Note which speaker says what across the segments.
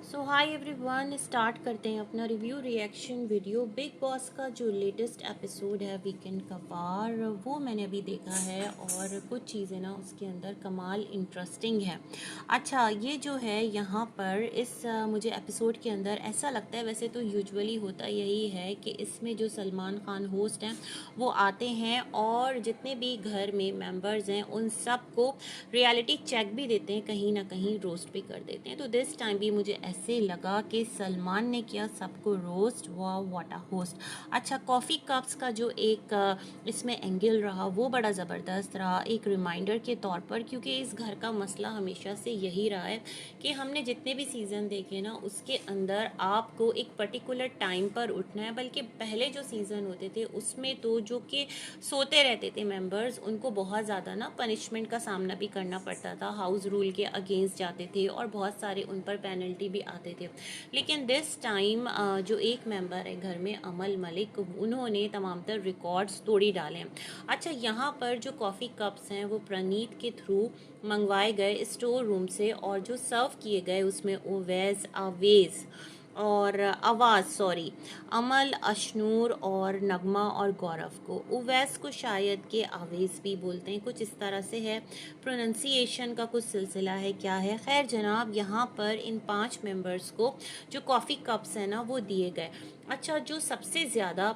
Speaker 1: सो hi everyone, start करते हैं अपना review reaction video. Big boss का जो लेटेस्ट एपिसोड है वीकेंड का पार, वो मैंने अभी देखा है और कुछ चीज़ें ना उसके अंदर कमाल इंटरेस्टिंग है। अच्छा, ये जो है यहाँ पर इस मुझे एपिसोड के अंदर ऐसा लगता है, वैसे तो यूजुअली होता यही है कि इसमें जो सलमान खान होस्ट हैं वो आते हैं और जितने भी घर में मेंबर्स हैं उन सब को रियलिटी चेक भी देते हैं, कहीं ना कहीं रोस्ट भी कर देते हैं। तो दिस टाइम भी मुझे ऐसे लगा कि सलमान ने किया सबको रोस्ट। वाह व्हाट अ होस्ट। अच्छा, कॉफ़ी कप्स का जो एक इसमें एंगल रहा वो बड़ा ज़बरदस्त रहा, एक रिमाइंडर के तौर पर, क्योंकि इस घर का मसला हमेशा से यही रहा है कि हमने जितने भी सीज़न देखे ना उसके अंदर आपको एक पर्टिकुलर टाइम पर उठना है। बल्कि पहले जो सीज़न होते थे उसमें तो जो कि सोते रहते थे मेंबर्स, उनको बहुत ज़्यादा ना पनिशमेंट का सामना भी करना पड़ता था, हाउस रूल के अगेंस्ट जाते थे और बहुत सारे उन पर पेनल्टी भी आते थे। लेकिन दिस टाइम जो एक मेंबर है घर में, अमल मलिक, उन्होंने तमाम तर रिकॉर्ड्स तोड़ी डाले हैं। अच्छा, यहाँ पर जो कॉफ़ी कप्स हैं वो प्रणीत के थ्रू मंगवाए गए स्टोर रूम से, और जो सर्व किए गए उसमें ओवैस, आवेज और आवाज़, सॉरी, अमल, अशनूर और नगमा और गौरव को। उवैस को शायद के आवेज़ भी बोलते हैं, कुछ इस तरह से है। प्रोनंसिएशन का कुछ सिलसिला है, क्या है, खैर जनाब, यहाँ पर इन 5 मेंबर्स को जो कॉफ़ी कप्स हैं ना वो दिए गए। अच्छा, जो सबसे ज़्यादा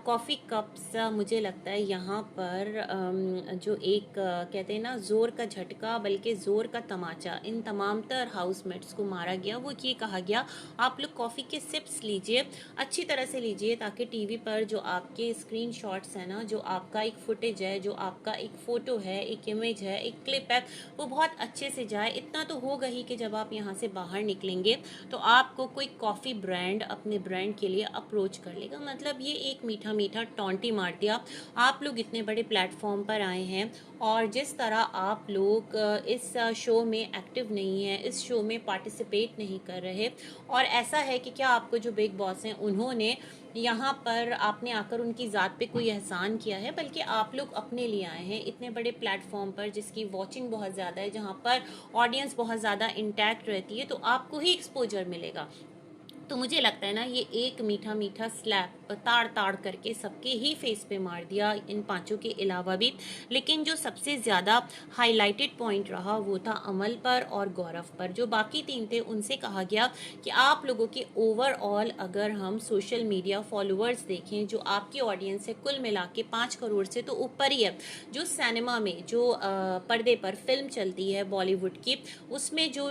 Speaker 1: कॉफ़ी कप्स मुझे लगता है यहाँ पर जो एक कहते हैं ना ज़ोर का झटका, बल्कि ज़ोर का तमाचा इन तमाम तर हाउसमेट्स को मारा गया। वो ये कहा गया, आप लोग कॉफ़ी के सिप्स लीजिए, अच्छी तरह से लीजिए, ताकि टीवी पर जो आपके स्क्रीन शॉट्स हैं ना, जो आपका एक फुटेज है, जो आपका एक फ़ोटो है, एक इमेज है, एक क्लिप है, वो बहुत अच्छे से जाए। इतना तो होगा ही कि जब आप यहाँ से बाहर निकलेंगे तो आपको कोई कॉफ़ी ब्रांड अपने ब्रांड के लिए अप्रोच कर लेगा। मतलब ये एक मीठा मीठा टॉन्टी मार दिया। आप लोग इतने बड़े प्लेटफॉर्म पर आए हैं और जिस तरह आप लोग इस शो में एक्टिव नहीं है, इस शो में पार्टिसिपेट नहीं कर रहे, और ऐसा है कि क्या आपको जो बिग बॉस हैं उन्होंने यहाँ पर आपने आकर उनकी ज़ात पे कोई एहसान किया है, बल्कि आप लोग अपने लिए आए हैं इतने बड़े प्लेटफॉर्म पर जिसकी वॉचिंग बहुत ज़्यादा है, जहाँ पर ऑडियंस बहुत ज़्यादा इंटैक्ट रहती है, तो आपको ही एक्सपोजर मिलेगा। तो मुझे लगता है ना ये एक मीठा मीठा स्लैप ताड़ ताड़ करके सबके ही फेस पे मार दिया, इन पांचों के अलावा भी। लेकिन जो सबसे ज़्यादा हाईलाइटेड पॉइंट रहा वो था अमल पर और गौरव पर। जो बाकी 3 थे उनसे कहा गया कि आप लोगों के ओवरऑल अगर हम सोशल मीडिया फॉलोअर्स देखें, जो आपकी ऑडियंस है कुल मिला के 5 करोड़ से तो ऊपर ही है। जो सिनेमा में जो पर्दे पर फिल्म चलती है बॉलीवुड की, उसमें जो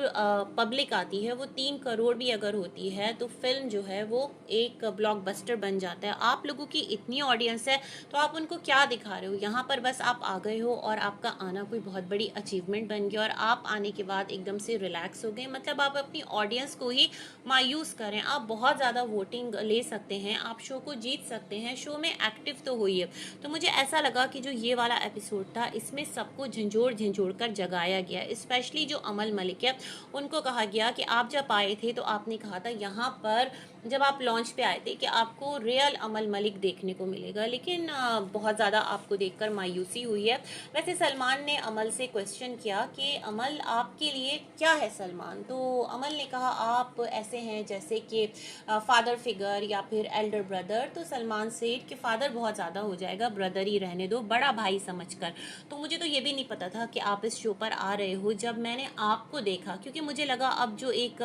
Speaker 1: पब्लिक आती है वो 3 करोड़ भी अगर होती है तो फिल्म जो है वो एक ब्लॉकबस्टर बन जाता है। आप लोगों की इतनी ऑडियंस है तो आप उनको क्या दिखा रहे हो? यहाँ पर बस आप आ गए हो और आपका आना कोई बहुत बड़ी अचीवमेंट बन गया और आप आने के बाद एकदम से रिलैक्स हो गए। मतलब आप अपनी ऑडियंस को ही मायूस करें। आप बहुत ज़्यादा वोटिंग ले सकते हैं, आप शो को जीत सकते हैं, शो में एक्टिव तो होइए। तो मुझे ऐसा लगा कि जो ये वाला एपिसोड था इसमें सबको झंझोड़ झंझोड़ कर जगाया गया। स्पेशली जो अमल मलिक है, उनको कहा गया कि आप जब आए थे तो आपने कहा था यहाँ पर, जब आप लॉन्च पे आए थे, कि आपको रियल अमल मलिक देखने को मिलेगा। लेकिन बहुत ज़्यादा आपको देखकर मायूसी हुई है। वैसे सलमान ने अमल से क्वेश्चन किया कि अमल आपके लिए क्या है सलमान? तो अमल ने कहा आप ऐसे हैं जैसे कि फादर फिगर या फिर एल्डर ब्रदर। तो सलमान सेठ कि फादर बहुत ज़्यादा हो जाएगा, ब्रदर ही रहने दो, बड़ा भाई समझकर। तो मुझे तो ये भी नहीं पता था कि आप इस शो पर आ रहे हो। जब मैंने आपको देखा, क्योंकि मुझे लगा अब जो एक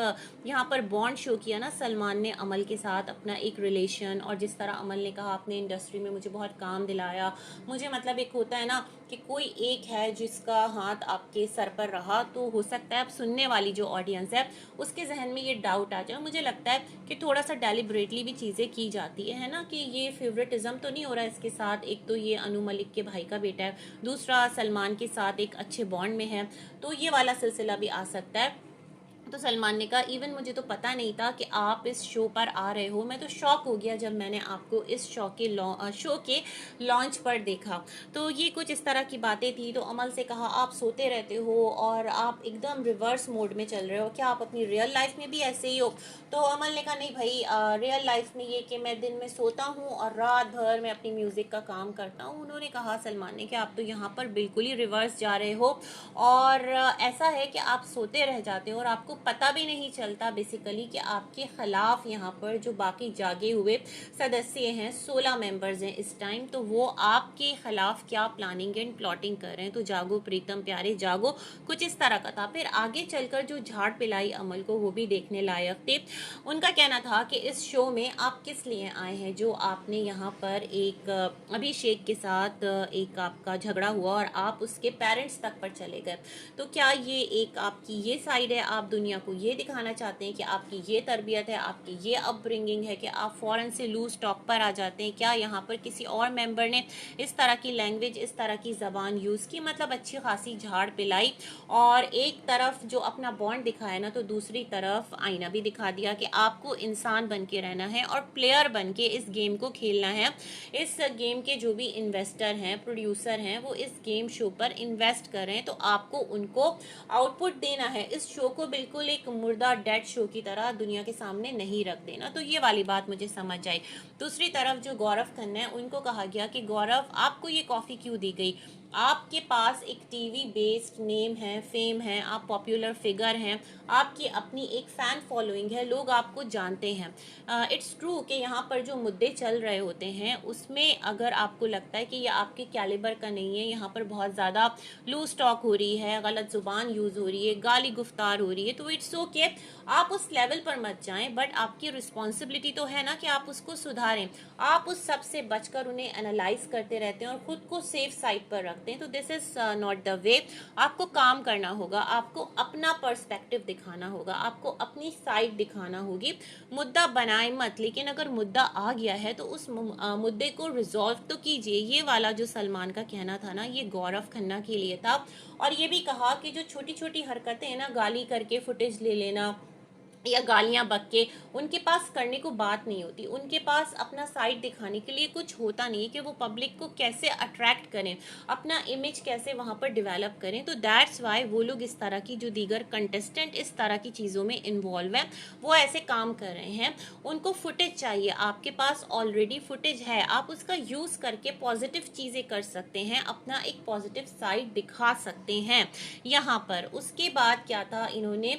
Speaker 1: यहाँ पर बॉन्ड शो किया ना सलमान ने अमल के साथ, अपना एक रिलेशन, और जिस तरह अमल ने कहा आपने इंडस्ट्री में मुझे बहुत काम दिलाया, मुझे मतलब एक होता है ना कि कोई एक है जिसका हाथ आपके सर पर रहा, तो हो सकता है अब सुनने वाली जो ऑडियंस है उसके जहन में ये डाउट आ जाए। मुझे लगता है कि थोड़ा सा डेलिबरेटली भी चीज़ें की जाती है ना, कि ये फेवरेटिज्म तो नहीं हो रहा है इसके साथ। एक तो ये अनु मलिक के भाई का बेटा है, दूसरा सलमान के साथ एक अच्छे बॉन्ड में है, तो ये वाला सिलसिला भी आ सकता है। तो सलमान ने कहा इवन मुझे तो पता नहीं था कि आप इस शो पर आ रहे हो। मैं तो शॉक हो गया जब मैंने आपको इस शो के लॉन्च पर देखा। तो ये कुछ इस तरह की बातें थी। तो अमल से कहा आप सोते रहते हो और आप एकदम रिवर्स मोड में चल रहे हो, क्या आप अपनी रियल लाइफ में भी ऐसे ही हो? तो अमल ने कहा नहीं भाई, रियल लाइफ में ये कि मैं दिन में सोता हूँ और रात भर मैं अपनी म्यूज़िक का काम करता हूँ। उन्होंने कहा सलमान ने कि आप तो यहाँ पर बिल्कुल ही रिवर्स जा रहे हो, और ऐसा है कि आप सोते रह जाते हो और आपको आपको पता भी नहीं चलता बेसिकली कि आपके खिलाफ यहाँ पर जो बाकी जागे हुए सदस्य हैं, 16 मेंबर्स हैं इस टाइम, तो वो आपके खिलाफ क्या प्लानिंग एंड प्लॉटिंग कर रहे हैं। तो जागो प्रीतम प्यारे जागो, कुछ इस तरह का था। फिर आगे चलकर जो झाड़ पिलाई अमल को, वो भी देखने लायक थे। उनका कहना था कि इस शो में आप किस लिए आए हैं, जो आपने यहाँ पर एक अभिषेक के साथ एक आपका झगड़ा हुआ और आप उसके पेरेंट्स तक पर चले गए, तो क्या ये एक आपकी ये साइड है, आप दुनिया को ये दिखाना चाहते हैं कि आपकी ये तरबियत है, आपकी ये अपब्रिंगिंग है कि आप फ़ौरन से लूज टॉक पर आ जाते हैं। क्या यहाँ पर किसी और मेंबर ने इस तरह की लैंग्वेज, इस तरह की ज़बान यूज़ की, मतलब अच्छी खासी झाड़ पिलाई। और एक तरफ जो अपना बॉन्ड दिखाया ना, तो दूसरी तरफ आईना भी दिखा दिया कि आपको इंसान बन के रहना है और प्लेयर बन के इस गेम को खेलना है। इस गेम के जो भी इन्वेस्टर हैं, प्रोड्यूसर हैं, वो इस गेम शो पर इन्वेस्ट कर रहे हैं, तो आपको उनको आउटपुट देना है। इस शो को बिल्कुल एक मुर्दा डेड शो की तरह दुनिया के सामने नहीं रख देना। तो ये वाली बात मुझे समझ आई। दूसरी तरफ जो गौरव खन्ना है, उनको कहा गया कि गौरव, आपको ये कॉफ़ी क्यों दी गई, आपके पास एक टीवी बेस्ड नेम है, फेम है, आप पॉपुलर फिगर हैं, आपकी अपनी एक फ़ैन फॉलोइंग है, लोग आपको जानते हैं। इट्स ट्रू कि यहाँ पर जो मुद्दे चल रहे होते हैं उसमें अगर आपको लगता है कि ये आपके कैलिबर का नहीं है, यहाँ पर बहुत ज़्यादा लूज टॉक हो रही है, गलत ज़ुबान यूज़ हो रही है, गाली गुफ्तार हो रही है, तो इट्स ओके, आप उस लेवल पर मत जाएं। बट आपकी रिस्पॉन्सिबिलिटी तो है ना कि आप उसको सुधारें। आप उस सब से बचकर उन्हें एनालाइज करते रहते हैं और खुद को सेफ साइड पर रखते हैं, तो this is not the way. आपको काम करना होगा, आपको अपना पर्सपेक्टिव दिखाना होगा, आपको अपनी साइड दिखाना होगी। मुद्दा बनाए मत, लेकिन अगर मुद्दा आ गया है तो उस मुद्दे को रिजॉल्व तो कीजिए। ये वाला जो सलमान का कहना था ना, ये गौरव खन्ना के लिए था। और ये भी कहा कि जो छोटी छोटी हरकतें हैं ना, गाली करके फुटेज ले लेना या गालियां बक के, उनके पास करने को बात नहीं होती। उनके पास अपना साइड दिखाने के लिए कुछ होता नहीं कि वो पब्लिक को कैसे अट्रैक्ट करें, अपना इमेज कैसे वहाँ पर डेवलप करें। तो दैट्स वाई वो लोग इस तरह की, जो दीगर कंटेस्टेंट इस तरह की चीज़ों में इन्वॉल्व हैं, वो ऐसे काम कर रहे हैं। उनको फुटेज चाहिए, आपके पास ऑलरेडी फुटेज है, आप उसका यूज़ करके पॉजिटिव चीज़ें कर सकते हैं, अपना एक पॉजिटिव साइड दिखा सकते हैं यहाँ पर। उसके बाद क्या था, इन्होंने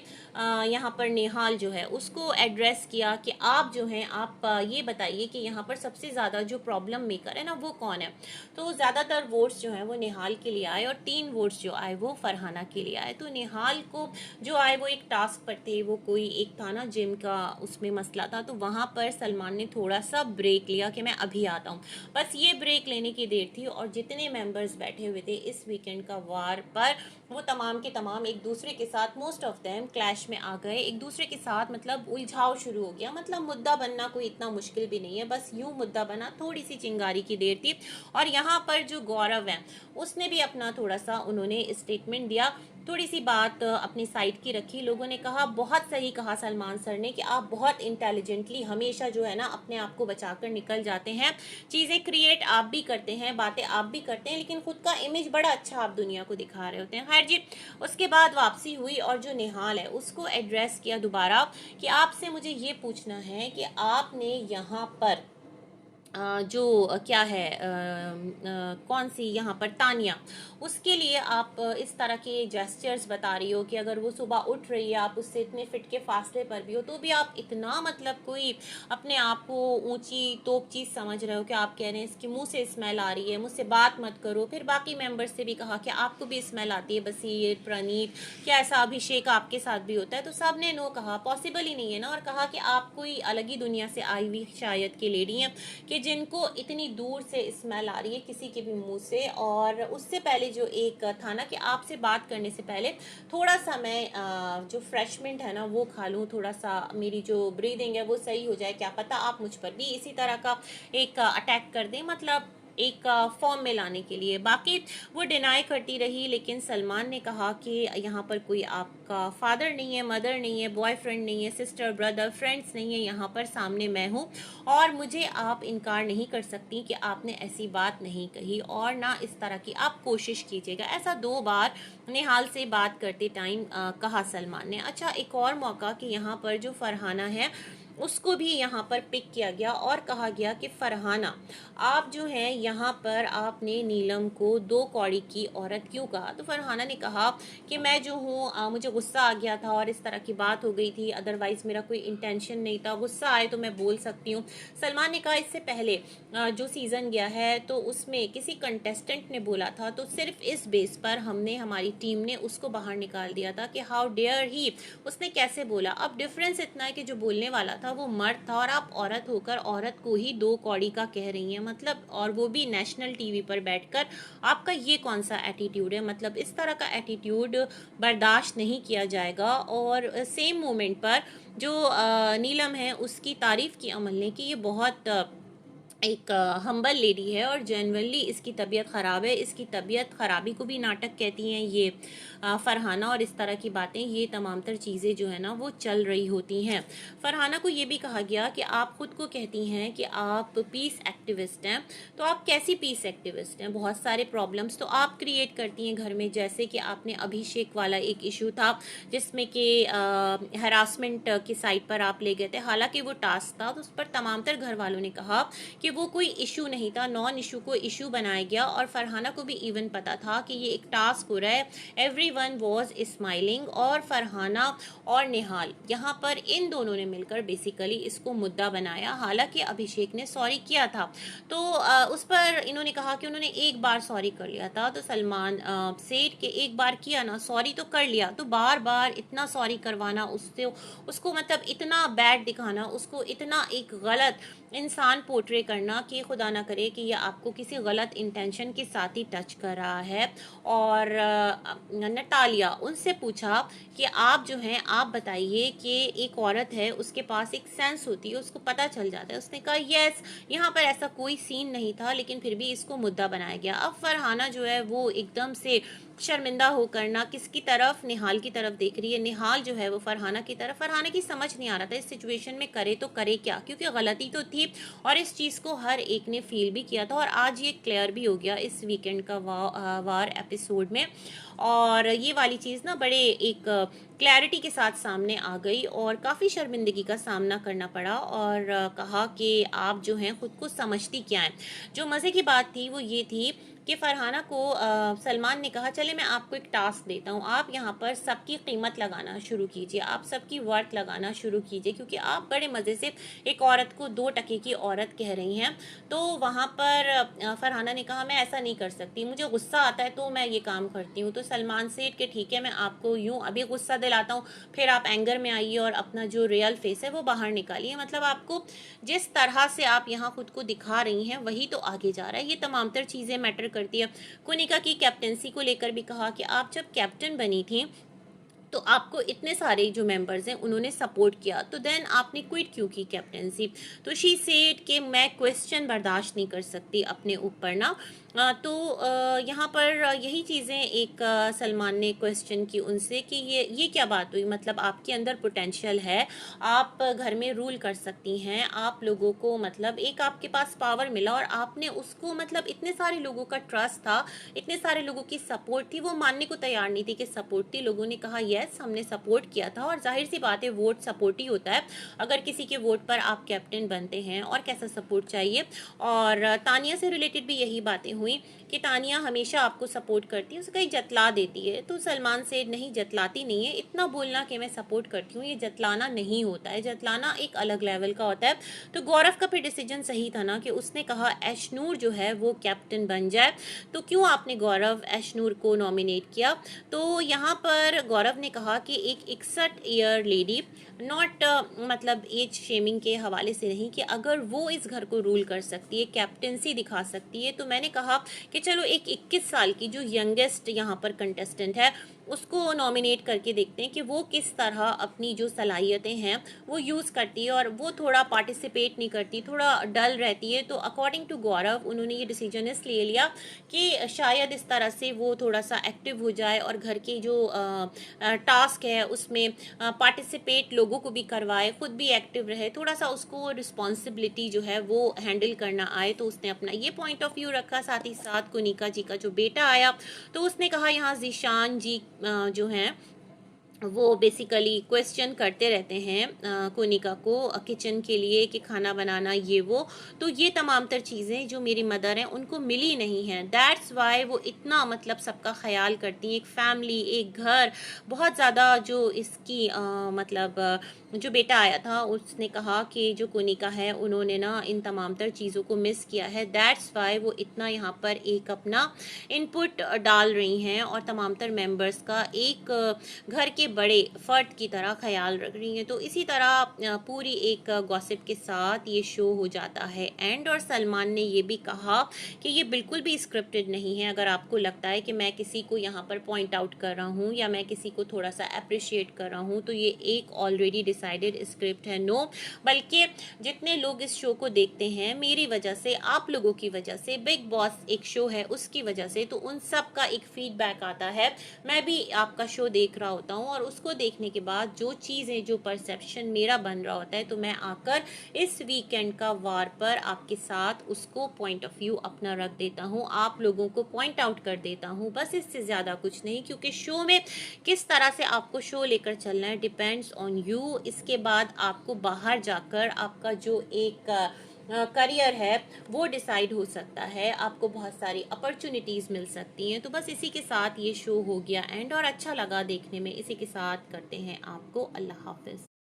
Speaker 1: यहाँ पर नेहाल जो है उसको एड्रेस किया कि आप जो हैं, आप ये बताइए कि यहाँ पर सबसे ज़्यादा जो प्रॉब्लम मेकर है ना, वो कौन है। तो ज़्यादातर वोट्स जो हैं वो नेहाल के लिए आए और 3 वोट्स जो आए वो फरहाना के लिए आए। तो नेहाल को जो आए वो एक टास्क पर थे, वो कोई एक था ना जिम का, उसमें मसला था। तो वहाँ पर सलमान ने थोड़ा सा ब्रेक लिया कि मैं अभी आता हूँ, बस ये ब्रेक लेने की देर थी। और जितने मेंबर्स बैठे हुए थे इस वीकेंड का वार पर, वो तमाम के तमाम एक दूसरे के साथ, मोस्ट ऑफ देम क्लैश में आ गए एक दूसरे के साथ, मतलब उलझाव शुरू हो गया। मतलब मुद्दा बनना कोई इतना मुश्किल भी नहीं है, बस यूं मुद्दा बना, थोड़ी सी चिंगारी की देर थी। और यहाँ पर जो गौरव है, उसने भी अपना थोड़ा सा उन्होंने स्टेटमेंट दिया, थोड़ी सी बात अपनी साइड की रखी। लोगों ने कहा, बहुत सही कहा सलमान सर ने कि आप बहुत इंटेलिजेंटली हमेशा जो है ना अपने आप को बचाकर निकल जाते हैं, चीज़ें क्रिएट आप भी करते हैं, बातें आप भी करते हैं, लेकिन खुद का इमेज बड़ा अच्छा आप दुनिया को दिखा रहे होते हैं। खैर जी, उसके बाद वापसी हुई और जो निहाल है उसको एड्रेस किया दोबारा कि आपसे मुझे ये पूछना है कि आपने यहाँ पर जो क्या है कौन सी यहाँ पर तानिया, उसके लिए आप इस तरह के जेस्चर्स बता रही हो कि अगर वो सुबह उठ रही है, आप उससे इतने फिट के फासले पर भी हो, तो भी आप इतना मतलब कोई अपने आप को ऊंची तोप चीज़ समझ रहे हो कि आप कह रहे हैं इसके मुंह से स्मेल आ रही है, मुझसे बात मत करो। फिर बाकी मेंबर्स से भी कहा कि आपको भी स्मेल आती है, बसीर, प्रणीत, क्या ऐसा अभिषेक आपके साथ भी होता है? तो सब ने नो कहा, पॉसिबल ही नहीं है ना। और कहा कि आप कोई अलग ही दुनिया से आई हुई शायद के लेडी हैं कि जिनको इतनी दूर से स्मेल आ रही है किसी के भी मुंह से। और उससे पहले जो एक था ना कि आपसे बात करने से पहले थोड़ा सा मैं जो फ्रेशमेंट है ना वो खा लूँ, थोड़ा सा मेरी जो ब्रीदिंग है वो सही हो जाए, क्या पता आप मुझ पर भी इसी तरह का एक अटैक कर दें, मतलब एक फॉर्म में लाने के लिए। बाकी वो डिनाई करती रही, लेकिन सलमान ने कहा कि यहाँ पर कोई आपका फादर नहीं है, मदर नहीं है, बॉयफ्रेंड नहीं है, सिस्टर ब्रदर फ्रेंड्स नहीं है, यहाँ पर सामने मैं हूँ और मुझे आप इनकार नहीं कर सकती कि आपने ऐसी बात नहीं कही और ना इस तरह की आप कोशिश कीजिएगा। ऐसा 2 बार निहाल से बात करते टाइम कहा सलमान ने। अच्छा, एक और मौका कि यहाँ पर जो फरहाना है उसको भी यहाँ पर पिक किया गया और कहा गया कि फरहाना, आप जो हैं यहाँ पर आपने नीलम को 2 कौड़ी की औरत क्यों कहा। तो फरहाना ने कहा कि मैं जो हूँ मुझे गुस्सा आ गया था और इस तरह की बात हो गई थी, अदरवाइज़ मेरा कोई इंटेंशन नहीं था, गुस्सा आए तो मैं बोल सकती हूँ। सलमान ने कहा इससे पहले जो सीज़न गया है तो उसमें किसी कंटेस्टेंट ने बोला था, तो सिर्फ इस बेस पर हमने, हमारी टीम ने उसको बाहर निकाल दिया था कि हाउ डेयर ही, उसने कैसे बोला। अब डिफरेंस इतना है कि जो बोलने वाला था वो मर्द था और आप औरत होकर औरत को ही 2 कौड़ी का कह रही हैं, मतलब, और वो भी नेशनल टीवी पर बैठकर। आपका ये कौन सा एटीट्यूड है, मतलब इस तरह का एटीट्यूड बर्दाश्त नहीं किया जाएगा। और सेम मोमेंट पर जो नीलम है उसकी तारीफ़ की अमल ने कि ये बहुत एक हम्बल लेडी है और जनरली इसकी तबीयत ख़राब है, इसकी तबीयत ख़राबी को भी नाटक कहती हैं ये फ़रहाना, और इस तरह की बातें, ये तमाम तर चीज़ें जो है ना वो चल रही होती हैं। फ़रहाना को ये भी कहा गया कि आप ख़ुद को कहती हैं कि आप पीस एक्टिविस्ट हैं, तो आप कैसी पीस एक्टिविस्ट हैं, बहुत सारे प्रॉब्लम्स तो आप क्रिएट करती हैं घर में, जैसे कि आपने अभिषेक वाला एक इशू था जिसमें कि हरासमेंट की साइट पर आप ले गए थे, हालांकि वो टास्क था, तो उस पर तमाम तर घर वालों ने कहा कि वो कोई इशू नहीं था, नॉन इशू को इशू बनाया गया। और फरहाना को भी इवन पता था कि ये एक टास्क हो रहा है, एवरीवन वाज स्माइलिंग। और फरहाना और निहाल यहाँ पर इन दोनों ने मिलकर बेसिकली इसको मुद्दा बनाया, हालांकि अभिषेक ने सॉरी किया था। तो उस पर इन्होंने कहा कि उन्होंने एक बार सॉरी कर लिया था, तो सलमान सेठ के एक बार किया ना, सॉरी तो कर लिया, तो बार बार इतना सॉरी करवाना उससे, उसको मतलब इतना बैड दिखाना, उसको इतना एक गलत इंसान पोर्ट्रे करना कि खुदा ना करे कि यह आपको किसी गलत इंटेंशन के साथ ही टच कर रहा है। और नटालिया उनसे पूछा कि आप जो हैं, आप बताइए कि एक औरत है, उसके पास एक सेंस होती है, उसको पता चल जाता है। उसने कहा यस, यहाँ पर ऐसा कोई सीन नहीं था, लेकिन फिर भी इसको मुद्दा बनाया गया। अब फरहाना जो है वो एकदम से शर्मिंदा होकर ना किसकी तरफ, निहाल की तरफ देख रही है, निहाल जो है वो फरहाना की तरफ। फरहाना की समझ नहीं आ रहा था इस सिचुएशन में करे तो करे क्या, क्योंकि गलती तो थी और इस चीज़ को हर एक ने फील भी किया था, और आज ये क्लियर भी हो गया इस वीकेंड का वार एपिसोड में। और ये वाली चीज़ ना बड़े एक क्लैरिटी के साथ सामने आ गई और काफ़ी शर्मिंदगी का सामना करना पड़ा। और कहा कि आप जो हैं ख़ुद को समझती क्या हैं। जो मज़े की बात थी वो ये थी कि फरहाना को सलमान ने कहा चले मैं आपको एक टास्क देता हूँ, आप यहाँ पर सबकी कीमत लगाना शुरू कीजिए, आप सबकी वर्थ लगाना शुरू कीजिए, क्योंकि आप बड़े मज़े से एक औरत को 2 टके की औरत कह रही हैं। तो वहाँ पर फरहाना ने कहा मैं ऐसा नहीं कर सकती, मुझे गुस्सा आता है तो मैं ये काम करती हूँ। तो सलमान सेठ के ठीक है, मैं आपको यूँ अभी गुस्सा दिलाता हूँ, फिर आप एंगर में आइए और अपना जो रियल फेस है वो बाहर निकालिए। मतलब आपको जिस तरह से आप यहाँ खुद को दिखा रही हैं वही तो आगे जा रहा है, ये तमाम तर चीज़ें मैटर करती है। कुनिका की कैप्टेंसी को लेकर भी कहा कि आप जब कैप्टन बनी थी तो आपको इतने सारे जो मेंबर्स हैं उन्होंने सपोर्ट किया, तो देन आपने क्विट क्यों की कैप्टेंसी। तो शी सेड कि मैं क्वेश्चन बर्दाश्त नहीं कर सकती अपने ऊपर ना। तो यहाँ पर यही चीज़ें एक सलमान ने क्वेश्चन की उनसे कि ये क्या बात हुई, मतलब आपके अंदर पोटेंशियल है, आप घर में रूल कर सकती हैं, आप लोगों को मतलब एक आपके पास पावर मिला और आपने उसको, मतलब इतने सारे लोगों का ट्रस्ट था, इतने सारे लोगों की सपोर्ट थी, वो मानने को तैयार नहीं थी कि सपोर्ट थी। लोगों ने कहा यस हमने सपोर्ट किया था, और जाहिर सी बात है वोट सपोर्ट ही होता है, अगर किसी के वोट पर आप कैप्टन बनते हैं और कैसा सपोर्ट चाहिए। और तानिया से रिलेटेड भी यही बातें हुई कि तानिया हमेशा आपको सपोर्ट करती है, उसे कहीं जतला देती है। तो सलमान से नहीं, जतलाती नहीं है, इतना बोलना कि मैं सपोर्ट करती हूँ ये जतलाना नहीं होता है, जतलाना एक अलग लेवल का होता है। तो गौरव का फिर डिसीजन सही था ना कि उसने कहा ऐशनूर जो है वो कैप्टन बन जाए, तो क्यों आपने गौरव ऐशनूर को नॉमिनेट किया। तो यहाँ पर गौरव ने कहा कि एक 61 ईयर लेडी, नॉट मतलब एज शेमिंग के हवाले से नहीं, कि अगर वो इस घर को रूल कर सकती है, कैप्टेंसी दिखा सकती है, तो मैंने कहा कि चलो एक 21 साल की जो यंगेस्ट यहाँ पर कंटेस्टेंट है उसको नॉमिनेट करके देखते हैं कि वो किस तरह अपनी जो सलाहियतें हैं वो यूज़ करती है, और वो थोड़ा पार्टिसिपेट नहीं करती, थोड़ा डल रहती है। तो अकॉर्डिंग टू गौरव उन्होंने ये डिसीजन इसलिए लिया कि शायद इस तरह से वो थोड़ा सा एक्टिव हो जाए और घर के जो टास्क है उसमें पार्टिसिपेट लोगों को भी करवाए, खुद भी एक्टिव रहे, थोड़ा सा उसको रिस्पॉन्सिबिलिटी जो है वो हैंडल करना आए। तो उसने अपना ये पॉइंट ऑफ व्यू रखा। साथ ही साथ कुनिका जी का जो बेटा आया तो उसने कहा यहाँ जीशान जी जो हैं वो बेसिकली क्वेश्चन करते रहते हैं कोनिका को किचन के लिए कि खाना बनाना ये वो। तो ये तमाम तर चीज़ें जो मेरी मदर हैं उनको मिली नहीं हैं, दैट्स वाई वो इतना मतलब सबका ख्याल करती हैं, एक फैमिली, एक घर, बहुत ज़्यादा। जो इसकी मतलब जो बेटा आया था उसने कहा कि जो कोनिका है उन्होंने ना इन तमाम तर चीज़ों को मिस किया है, दैट्स वाई वो इतना यहाँ पर एक अपना इनपुट डाल रही हैं और तमाम तर मेंबर्स का एक घर के बड़े फर्द की तरह ख्याल रख रही हैं। तो इसी तरह पूरी एक गॉसिप के साथ ये शो हो जाता है एंड। और सलमान ने ये भी कहा कि ये बिल्कुल भी स्क्रिप्टेड नहीं है। अगर आपको लगता है कि मैं किसी को यहाँ पर पॉइंट आउट कर रहा हूँ या मैं किसी को थोड़ा सा अप्रिशिएट कर रहा हूँ तो ये एक ऑलरेडी डिसाइडेड स्क्रिप्ट है, नो। बल्कि जितने लोग इस शो को देखते हैं मेरी वजह से, आप लोगों की वजह से, बिग बॉस एक शो है उसकी वजह से, तो उन सब का एक फीडबैक आता है। मैं भी आपका शो देख रहा होता हूँ और उसको देखने के बाद जो चीज़ें, जो परसेप्शन मेरा बन रहा होता है तो मैं आकर इस वीकेंड का वार पर आपके साथ उसको पॉइंट ऑफ व्यू अपना रख देता हूँ, आप लोगों को पॉइंट आउट कर देता हूँ, बस इससे ज़्यादा कुछ नहीं। क्योंकि शो में किस तरह से आपको शो लेकर चलना है डिपेंड्स ऑन यू। इसके बाद आपको बाहर जाकर आपका जो एक करियर है वो डिसाइड हो सकता है, आपको बहुत सारी अपॉर्चुनिटीज़ मिल सकती हैं। तो बस इसी के साथ ये शो हो गया एंड, और अच्छा लगा देखने में। इसी के साथ करते हैं आपको अल्लाह हाफिज़।